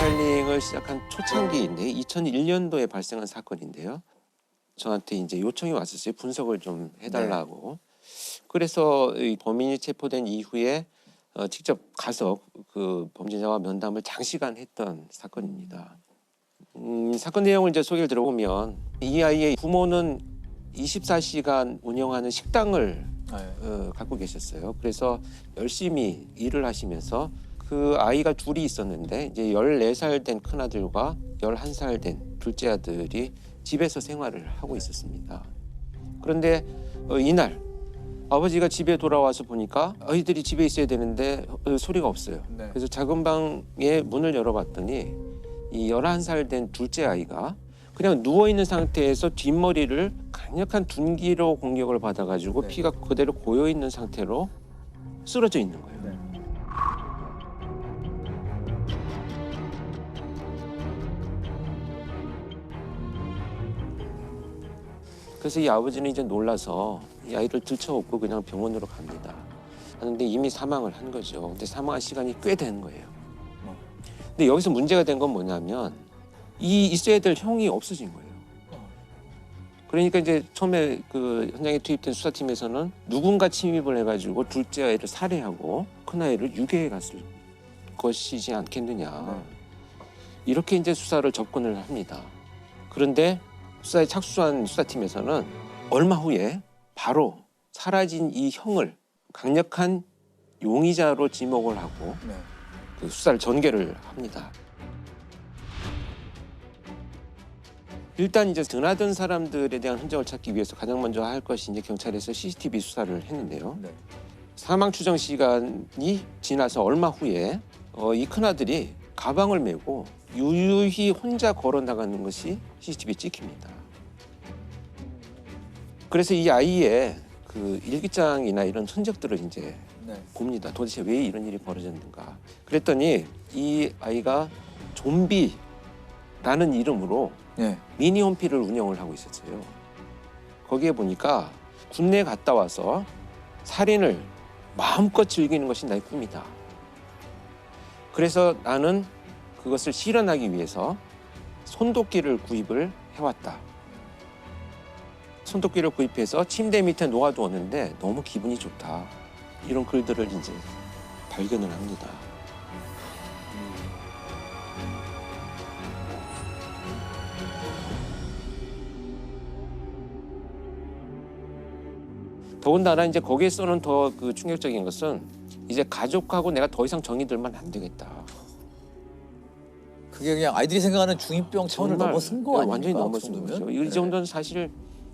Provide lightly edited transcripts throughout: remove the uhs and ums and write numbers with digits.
프로파일링을 시작한 초창기인데 2001년도에 발생한 사건인데요. 저한테 이제 요청이 왔었어요. 분석을 좀 해달라고. 그래서 이 범인이 체포된 이후에 직접 가서 그 범죄자와 면담을 장시간 했던 사건입니다. 사건 내용을 이제 소개를 들어보면 이 아이의 부모는 24시간 운영하는 식당을 갖고 계셨어요. 그래서 열심히 일을 하시면서 그 아이가 둘이 있었는데 이제 14살 된 큰아들과 11살 된 둘째 아들이 집에서 생활을 하고 있었습니다. 그런데 이날 아버지가 집에 돌아와서 보니까 아이들이 집에 있어야 되는데 소리가 없어요. 그래서 작은 방에 문을 열어봤더니 이 11살 된 둘째 아이가 그냥 누워있는 상태에서 뒷머리를 강력한 둔기로 공격을 받아가지고 피가 그대로 고여있는 상태로 쓰러져 있는 거예요. 그래서 이 아버지는 이제 놀라서 이 아이를 들쳐업고 그냥 병원으로 갑니다. 하는데 이미 사망을 한 거죠. 근데 사망한 시간이 꽤 된 거예요. 근데 여기서 문제가 된 건 뭐냐면 이 있어야 될 형이 없어진 거예요. 그러니까 이제 처음에 그 현장에 투입된 수사팀에서는 누군가 침입을 해가지고 둘째 아이를 살해하고 큰 아이를 유괴해 갔을 것이지 않겠느냐. 이렇게 이제 수사를 접근을 합니다. 그런데 수사에 착수한 수사팀에서는 얼마 후에 바로 사라진 이 형을 강력한 용의자로 지목을 하고 그 수사를 전개를 합니다. 일단 이제 드나든 사람들에 대한 흔적을 찾기 위해서 가장 먼저 할 것이 이제 경찰에서 CCTV 수사를 했는데요. 사망 추정 시간이 지나서 얼마 후에 이 큰아들이 가방을 메고 유유히 혼자 걸어 나가는 것이 CCTV에 찍힙니다. 그래서 이 아이의 그 일기장이나 이런 흔적들을 이제 봅니다. 도대체 왜 이런 일이 벌어졌는가. 그랬더니 이 아이가 좀비라는 이름으로 미니 홈피를 운영을 하고 있었어요. 거기에 보니까 군내 갔다 와서 살인을 마음껏 즐기는 것이 나의 꿈이다. 그래서 나는 그것을 실현하기 위해서 손도끼를 구입을 해왔다. 손도끼를 구입해서 침대 밑에 놓아두었는데 너무 기분이 좋다. 이런 글들을 이제 발견을 합니다. 더군다나 이제 거기에서는 더 그 충격적인 것은 이제 가족하고 내가 더 이상 정이 들면 안 되겠다. 그게 그냥 아이들이 생각하는 중2병 차원을 넘어선 거 아닙니까? 완전히 넘어선 거죠. 이 정도는 사실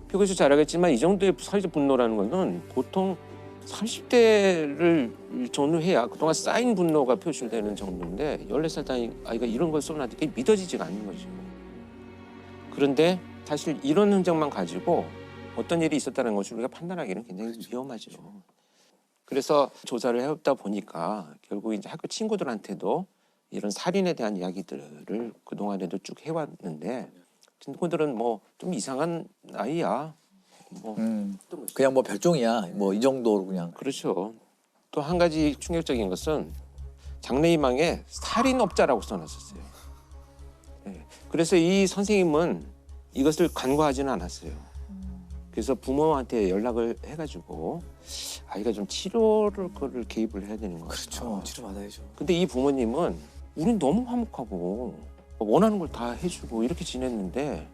표고에서 잘 알겠지만 이 정도의 사회적 분노라는 것은 보통 30대를 전후해야 그동안 쌓인 분노가 표출되는 정도인데 14살 아이가 이런 걸 쏘나도 그게 믿어지지가 않는 거죠. 그런데 사실 이런 흔적만 가지고 어떤 일이 있었다는 것을 우리가 판단하기는 굉장히 위험하죠. 그래서 조사를 해보다 보니까 결국 이제 학교 친구들한테도 이런 살인에 대한 이야기들을 그동안에도 쭉 해왔는데 친구들은 뭐 좀 이상한 아이야. 뭐 그냥 뭐 별종이야. 뭐 이 정도로 그냥. 그렇죠. 또 한 가지 충격적인 것은 장래희망에 살인업자라고 써놨었어요. 네. 그래서 이 선생님은 이것을 간과하지는 않았어요. 그래서 부모한테 연락을 해가지고 아이가 좀 치료를 개입을 해야 되는 것 같아요. 그렇죠. 치료 받아야죠. 근데 이 부모님은 우린 너무 화목하고 원하는 걸 다 해주고 이렇게 지냈는데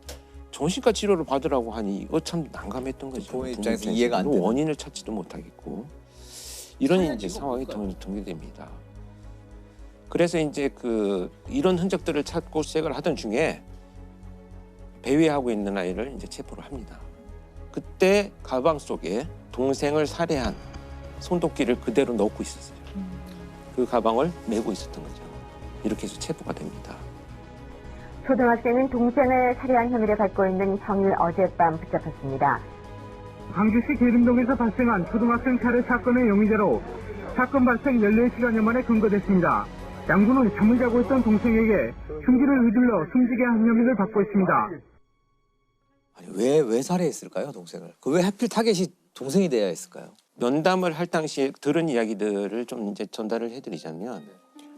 정신과 치료를 받으라고 하니 이거 참 난감했던 거죠. 부모 입장에서 이해가 안 되는. 원인을 찾지도 못하겠고 이런 이제 상황이 동일됩니다. 그래서 이제 그 이런 흔적들을 찾고 수색을 하던 중에 배회하고 있는 아이를 이제 체포를 합니다. 그때 가방 속에 동생을 살해한 손도끼를 그대로 넣고 있었어요. 그 가방을 메고 있었던 거죠. 이렇게 해서 체포가 됩니다. 초등학생은 동생을 살해한 혐의를 받고 있는 형을 어젯밤 붙잡았습니다. 광주시 계림동에서 발생한 초등학생 살해 사건의 용의자로 사건 발생 14시간여 만에 검거됐습니다. 양군은 잠을 자고 있던 동생에게 흉기를 의둘러 숨지게 한 혐의를 받고 있습니다. 아니 왜 살해했을까요, 동생을? 그 왜 하필 타겟이 동생이 돼야 했을까요? 면담을 할 당시에 들은 이야기들을 좀 이제 전달을 해드리자면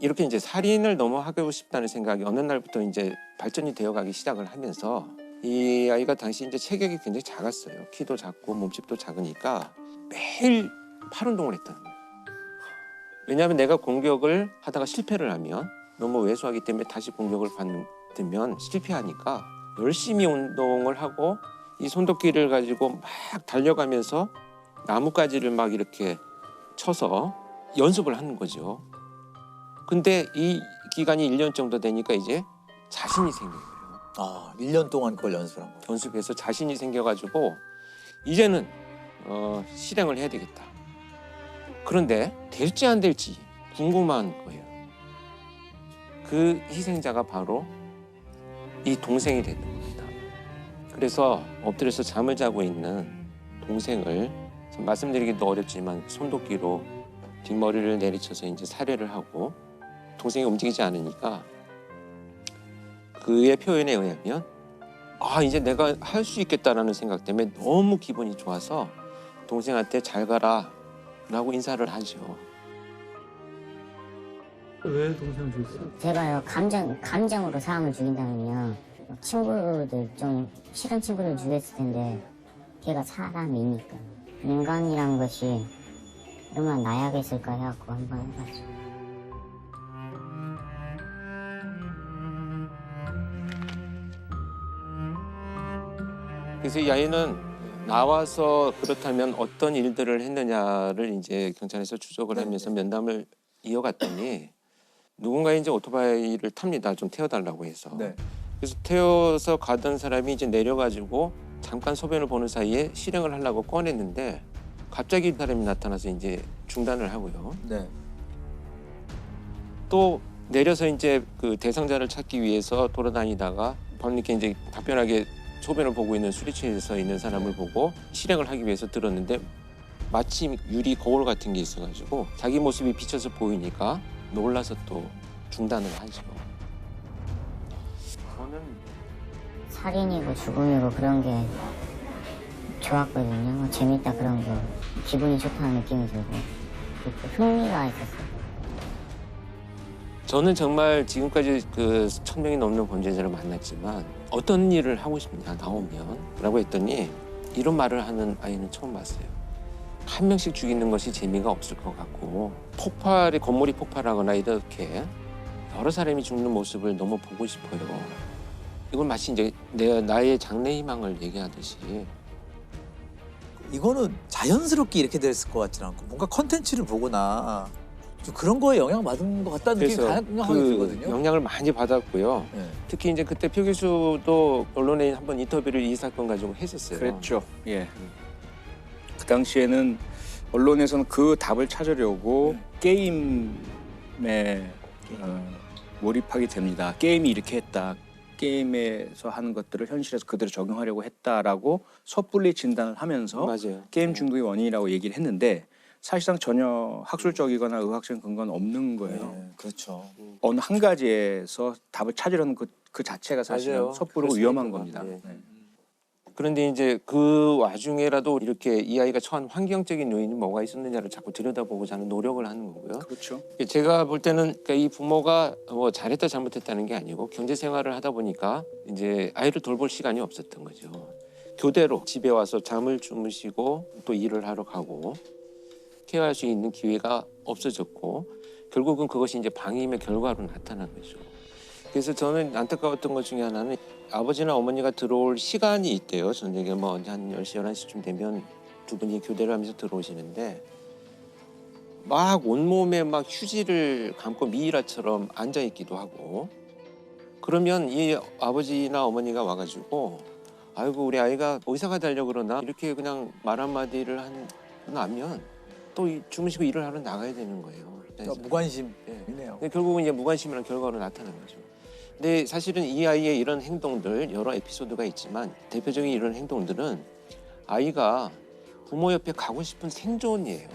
이렇게 이제 살인을 너무 하고 싶다는 생각이 어느 날부터 이제 발전이 되어가기 시작을 하면서 이 아이가 당시 이제 체격이 굉장히 작았어요. 키도 작고 몸집도 작으니까 매일 팔 운동을 했다는 거예요. 왜냐하면 내가 공격을 하다가 실패를 하면 너무 왜소하기 때문에 다시 공격을 받으면 실패하니까 열심히 운동을 하고 이 손도끼를 가지고 막 달려가면서 나뭇가지를 막 이렇게 쳐서 연습을 하는 거죠. 근데 이 기간이 1년 정도 되니까 이제 자신이 생긴 거예요. 아, 1년 동안 그걸 연습을 한 거예요. 연습해서 자신이 생겨가지고 이제는 실행을 해야 되겠다. 그런데 될지 안 될지 궁금한 거예요. 그 희생자가 바로 이 동생이 됐던 겁니다. 그래서 엎드려서 잠을 자고 있는 동생을 말씀드리기도 어렵지만 손도끼로 뒷머리를 내리쳐서 이제 살해를 하고 동생이 움직이지 않으니까 그의 표현에 의하면 아 이제 내가 할 수 있겠다라는 생각 때문에 너무 기분이 좋아서 동생한테 잘 가라 라고 인사를 하죠. 왜 동생을 죽였어요? 제가요 감정으로 사람을 죽인다면요 친구들 좀 싫은 친구들 죽였을 텐데 걔가 사람이니까 인간이란 것이 얼마나 나약했을까 해갖고 한번 해봤죠. 그래서 이 아이는 나와서 그렇다면 어떤 일들을 했느냐를 이제 경찰에서 추적을 하면서 면담을 이어갔더니 누군가 이제 오토바이를 탑니다. 좀 태워달라고 해서. 네. 그래서 태워서 가던 사람이 이제 내려가지고 잠깐 소변을 보는 사이에 실행을 하려고 꺼냈는데 갑자기 사람이 나타나서 이제 중단을 하고요. 네. 또 내려서 이제 그 대상자를 찾기 위해서 돌아다니다가 밤늦게 이제 답변하게 소변을 보고 있는 수리치에서 있는 사람을 보고 실행을 하기 위해서 들었는데 마침 유리 거울 같은 게 있어가지고 자기 모습이 비쳐서 보이니까 놀라서 또 중단을 하죠. 저는 살인이고 죽음이고 그런 게 좋았거든요. 재밌다 그런 거 기분이 좋다는 느낌이 들고 흥미가 있었어요. 저는 정말 지금까지 그 1000명이 넘는 범죄자를 만났지만 어떤 일을 하고 싶냐 나오면 라고 했더니 이런 말을 하는 아이는 처음 봤어요. 한 명씩 죽이는 것이 재미가 없을 것 같고 건물이 폭발하거나 이렇게 여러 사람이 죽는 모습을 너무 보고 싶어요. 이건 마치 이제 나의 장래 희망을 얘기하듯이 이거는 자연스럽게 이렇게 됐을 것 같지는 않고 뭔가 컨텐츠를 보거나 좀 그런 거에 영향받은 것 같다는 느낌이 그래서 강하게 들거든요. 영향을 많이 받았고요. 네. 특히 이제 그때 표 교수도 언론에 한번 인터뷰를 이 사건 가지고 했었어요. 그랬죠. 예. 그 당시에는 언론에서는 그 답을 찾으려고 게임에 몰입하게 됩니다. 게임이 이렇게 했다. 게임에서 하는 것들을 현실에서 그대로 적용하려고 했다라고 섣불리 진단을 하면서 맞아요. 게임 중독의 원인이라고 얘기를 했는데 사실상 전혀 학술적이거나 의학적인 근거는 없는 거예요. 네, 그렇죠. 어느 한 가지에서 답을 찾으려는 그 자체가 사실은 맞아요. 섣부르고 그럴 수 위험한 있는 겁니다. 것 같아요. 네. 그런데 이제 그 와중에라도 이렇게 이 아이가 처한 환경적인 요인이 뭐가 있었느냐를 자꾸 들여다보고자 하는 노력을 하는 거고요. 그렇죠. 제가 볼 때는 그러니까 이 부모가 뭐 잘했다 잘못했다는 게 아니고 경제 생활을 하다 보니까 이제 아이를 돌볼 시간이 없었던 거죠. 교대로 집에 와서 잠을 주무시고 또 일을 하러 가고 케어할 수 있는 기회가 없어졌고 결국은 그것이 이제 방임의 결과로 나타난 거죠. 그래서 저는 안타까웠던 것 중에 하나는 아버지나 어머니가 들어올 시간이 있대요. 저녁에 뭐 한 10시, 11시쯤 되면 두 분이 교대를 하면서 들어오시는데 막 온몸에 막 휴지를 감고 미이라처럼 앉아있기도 하고 그러면 이 아버지나 어머니가 와가지고 아이고 우리 아이가 의사가 되려고 그러나 이렇게 그냥 말 한마디를 하고 나면 또 주무시고 일을 하러 나가야 되는 거예요. 그러니까 무관심이네요. 근데 결국은 이제 무관심이라는 결과로 나타난 거죠. 근데 사실은 이 아이의 이런 행동들 여러 에피소드가 있지만 대표적인 이런 행동들은 아이가 부모 옆에 가고 싶은 생존이에요.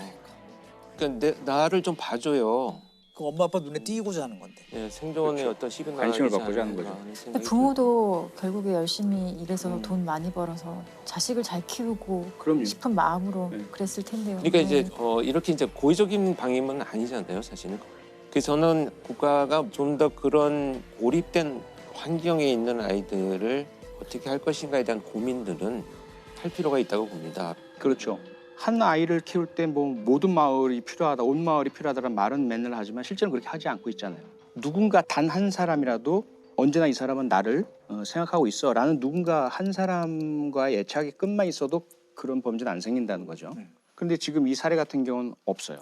그러니까 나를 좀 봐줘요. 그 엄마 아빠 눈에 띄고자 하는 건데. 네, 생존의 그렇죠. 어떤 시그널이 관심을 받고자 하는 거죠. 근데 부모도 결국에 열심히 일해서 돈 많이 벌어서 자식을 잘 키우고 그럼요. 싶은 마음으로 네. 그랬을 텐데요. 그러니까 네. 이제 이렇게 이제 고의적인 방임은 아니잖아요, 사실은. 그래서 저는 국가가 좀 더 그런 고립된 환경에 있는 아이들을 어떻게 할 것인가에 대한 고민들은 할 필요가 있다고 봅니다. 그렇죠. 한 아이를 키울 때 뭐 모든 마을이 필요하다, 온 마을이 필요하다는 말은 맨날 하지만 실제는 그렇게 하지 않고 있잖아요. 누군가 단 한 사람이라도 언제나 이 사람은 나를 생각하고 있어라는 누군가 한 사람과의 애착이 끝만 있어도 그런 범죄는 안 생긴다는 거죠. 그런데 지금 이 사례 같은 경우는 없어요.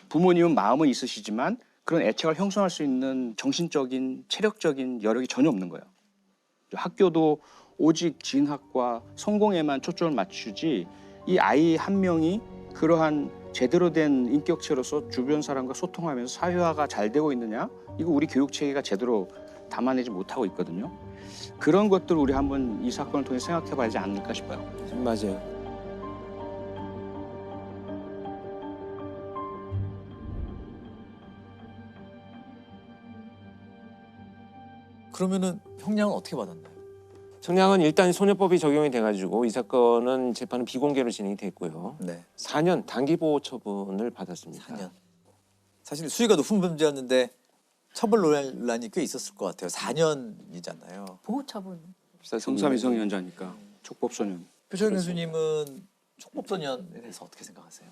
부모님은 마음은 있으시지만 그런 애착을 형성할 수 있는 정신적인, 체력적인 여력이 전혀 없는 거예요. 학교도 오직 진학과 성공에만 초점을 맞추지 이 아이 한 명이 그러한 제대로 된 인격체로서 주변 사람과 소통하면서 사회화가 잘 되고 있느냐? 이거 우리 교육 체계가 제대로 담아내지 못하고 있거든요. 그런 것들을 우리 한번 이 사건을 통해 생각해 봐야 하지 않을까 싶어요. 맞아요. 그러면은 형량은 어떻게 받았나요? 청량은 일단 소녀법이 적용이 돼가지고 이 사건은 재판은 비공개로 진행이 됐고요. 네. 4년 단기보호 처분을 받았습니다. 4년. 사실 수위가 높은 범죄였는데 처벌 논란이 꽤 있었을 것 같아요. 4년이잖아요. 보호처분. 성사 미성년자니까 촉법소년. 표철 교수님은 촉법소년에 대해서 어떻게 생각하세요?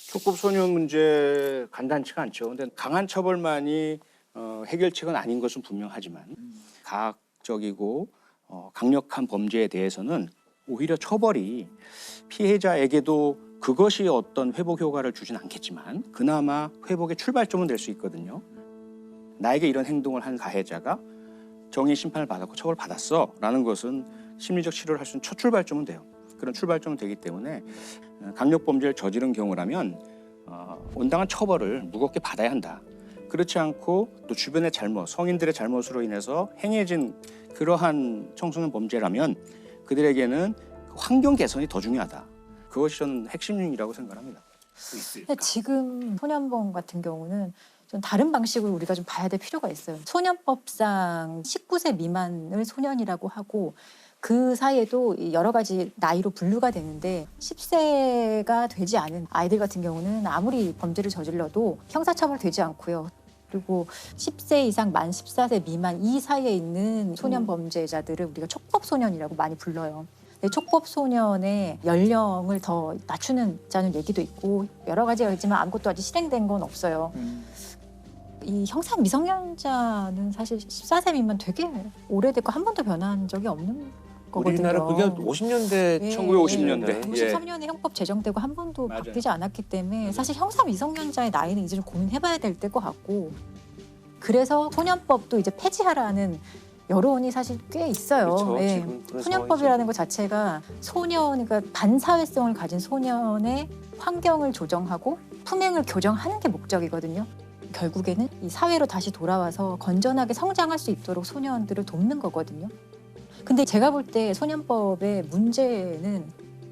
촉법소년 문제 간단치가 않죠. 근데 강한 처벌만이 해결책은 아닌 것은 분명하지만 가학적이고 강력한 범죄에 대해서는 오히려 처벌이 피해자에게도 그것이 어떤 회복 효과를 주진 않겠지만 그나마 회복의 출발점은 될 수 있거든요. 나에게 이런 행동을 한 가해자가 정의 심판을 받았고 처벌받았어 라는 것은 심리적 치료를 할 수 있는 첫 출발점은 돼요. 그런 출발점은 되기 때문에 강력범죄를 저지른 경우라면 온당한 처벌을 무겁게 받아야 한다. 그렇지 않고 또 주변의 잘못, 성인들의 잘못으로 인해서 행해진 그러한 청소년 범죄라면 그들에게는 환경 개선이 더 중요하다. 그것이 저는 핵심이라고 생각합니다. 근데 지금 소년범 같은 경우는 좀 다른 방식으로 우리가 좀 봐야 될 필요가 있어요. 소년법상 19세 미만을 소년이라고 하고 그 사이에도 여러 가지 나이로 분류가 되는데 10세가 되지 않은 아이들 같은 경우는 아무리 범죄를 저질러도 형사처벌되지 않고요. 그리고 10세 이상 만 14세 미만 이 사이에 있는 소년 범죄자들을 우리가 촉법소년이라고 많이 불러요. 촉법소년의 연령을 더 낮추는 얘기도 있고 여러 가지가 있지만 아무것도 아직 실행된 건 없어요. 이 형사 미성년자는 사실 14세 미만 되게 오래됐고 한 번도 변한 적이 없는 거거든요. 우리나라 그게 50년대, 1950년대. 53년에 형법 제정되고 한 번도 맞아요. 바뀌지 않았기 때문에 사실 형사 미성년자의 나이는 이제 좀 고민해봐야 될 때일 것 같고 그래서 소년법도 이제 폐지하라는 여론이 사실 꽤 있어요. 그렇죠. 예. 지금 그런 소년법이라는 것 자체가 소년, 그러니까 반사회성을 가진 소년의 환경을 조정하고 품행을 교정하는 게 목적이거든요. 결국에는 이 사회로 다시 돌아와서 건전하게 성장할 수 있도록 소년들을 돕는 거거든요. 근데 제가 볼 때 소년법의 문제는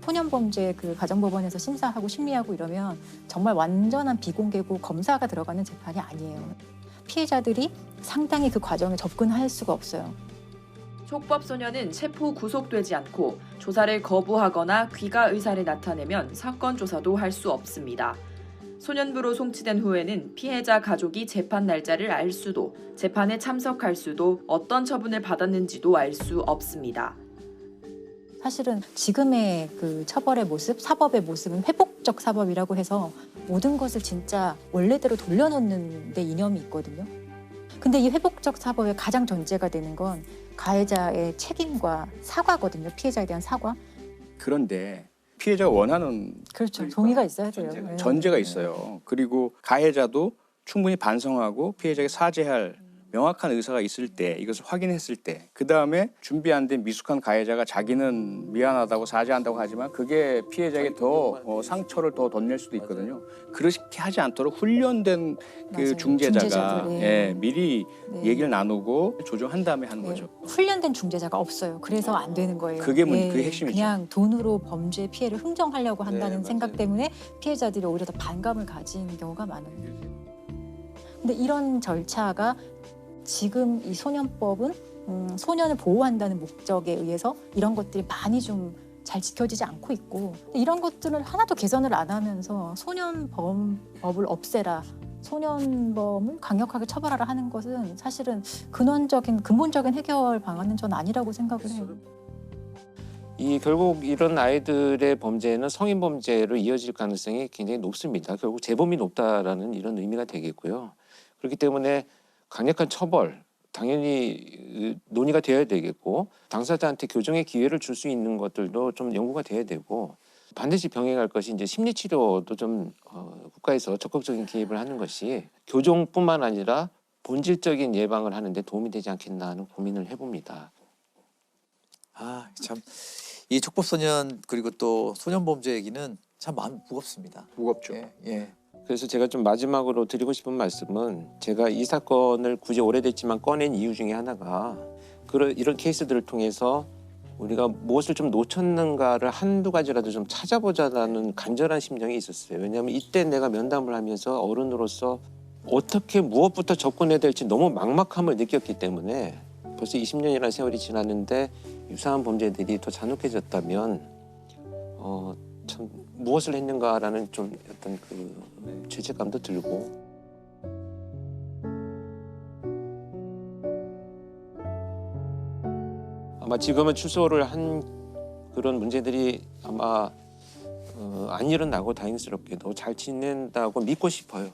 소년범죄 그 가정법원에서 심사하고 심리하고 이러면 정말 완전한 비공개고 검사가 들어가는 재판이 아니에요. 피해자들이 상당히 그 과정에 접근할 수가 없어요. 촉법소년은 체포 구속되지 않고 조사를 거부하거나 귀가 의사를 나타내면 사건 조사도 할 수 없습니다. 소년부로 송치된 후에는 피해자 가족이 재판 날짜를 알 수도, 재판에 참석할 수도, 어떤 처분을 받았는지도 알 수 없습니다. 사실은 지금의 그 처벌의 모습, 사법의 모습은 회복적 사법이라고 해서 모든 것을 진짜 원래대로 돌려놓는 데 이념이 있거든요. 근데 이 회복적 사법의 가장 전제가 되는 건 가해자의 책임과 사과거든요. 피해자에 대한 사과. 그런데 피해자가 원하는 그렇죠. 동의가 있어야 돼요. 네. 전제가 있어요. 그리고 가해자도 충분히 반성하고 피해자에게 사죄할 명확한 의사가 있을 때, 이것을 확인했을 때, 그 다음에 준비 안 된 미숙한 가해자가 자기는 미안하다고 사죄한다고 하지만 그게 피해자에게 더 상처를 더 덧낼 수도 있거든요. 그렇게 하지 않도록 훈련된 그 맞아요. 중재자가 중재자들, 네. 미리 네. 얘기를 나누고 조정한 다음에 하는 거죠. 훈련된 중재자가 없어요. 그래서 안 되는 거예요. 그게 그게 핵심이죠. 그냥 돈으로 범죄 피해를 흥정하려고 한다는 네, 생각 맞아요. 때문에 피해자들이 오히려 더 반감을 가진 경우가 많아요. 근데 이런 절차가 지금 이 소년법은 소년을 보호한다는 목적에 의해서 이런 것들이 많이 좀 잘 지켜지지 않고 있고 이런 것들을 하나도 개선을 안 하면서 소년범법을 없애라 소년범을 강력하게 처벌하라 하는 것은 사실은 근본적인 해결 방안은 전 아니라고 생각을 해요. 결국 이런 아이들의 범죄는 성인 범죄로 이어질 가능성이 굉장히 높습니다. 결국 재범이 높다라는 이런 의미가 되겠고요. 그렇기 때문에 강력한 처벌 당연히 논의가 되어야 되겠고 당사자한테 교정의 기회를 줄 수 있는 것들도 좀 연구가 돼야 되고 반드시 병행할 것이 이제 심리 치료도 좀 국가에서 적극적인 개입을 하는 것이 교정뿐만 아니라 본질적인 예방을 하는데 도움이 되지 않겠나 하는 고민을 해봅니다. 참 이 촉법소년 그리고 또 소년범죄 얘기는 참 마음이 무겁습니다. 무겁죠. 예. 그래서 제가 좀 마지막으로 드리고 싶은 말씀은 제가 이 사건을 굳이 오래됐지만 꺼낸 이유 중에 하나가 이런 케이스들을 통해서 우리가 무엇을 좀 놓쳤는가를 한두 가지라도 좀 찾아보자라는 간절한 심정이 있었어요. 왜냐하면 이때 내가 면담을 하면서 어른으로서 어떻게 무엇부터 접근해야 될지 너무 막막함을 느꼈기 때문에 벌써 20년이라는 세월이 지났는데 유사한 범죄들이 더 잔혹해졌다면 참 무엇을 했는가라는 좀 어떤 죄책감도 들고 아마 지금은 출소를 한 그런 문제들이 아마 안 일어나고 다행스럽게도 잘 지낸다고 믿고 싶어요.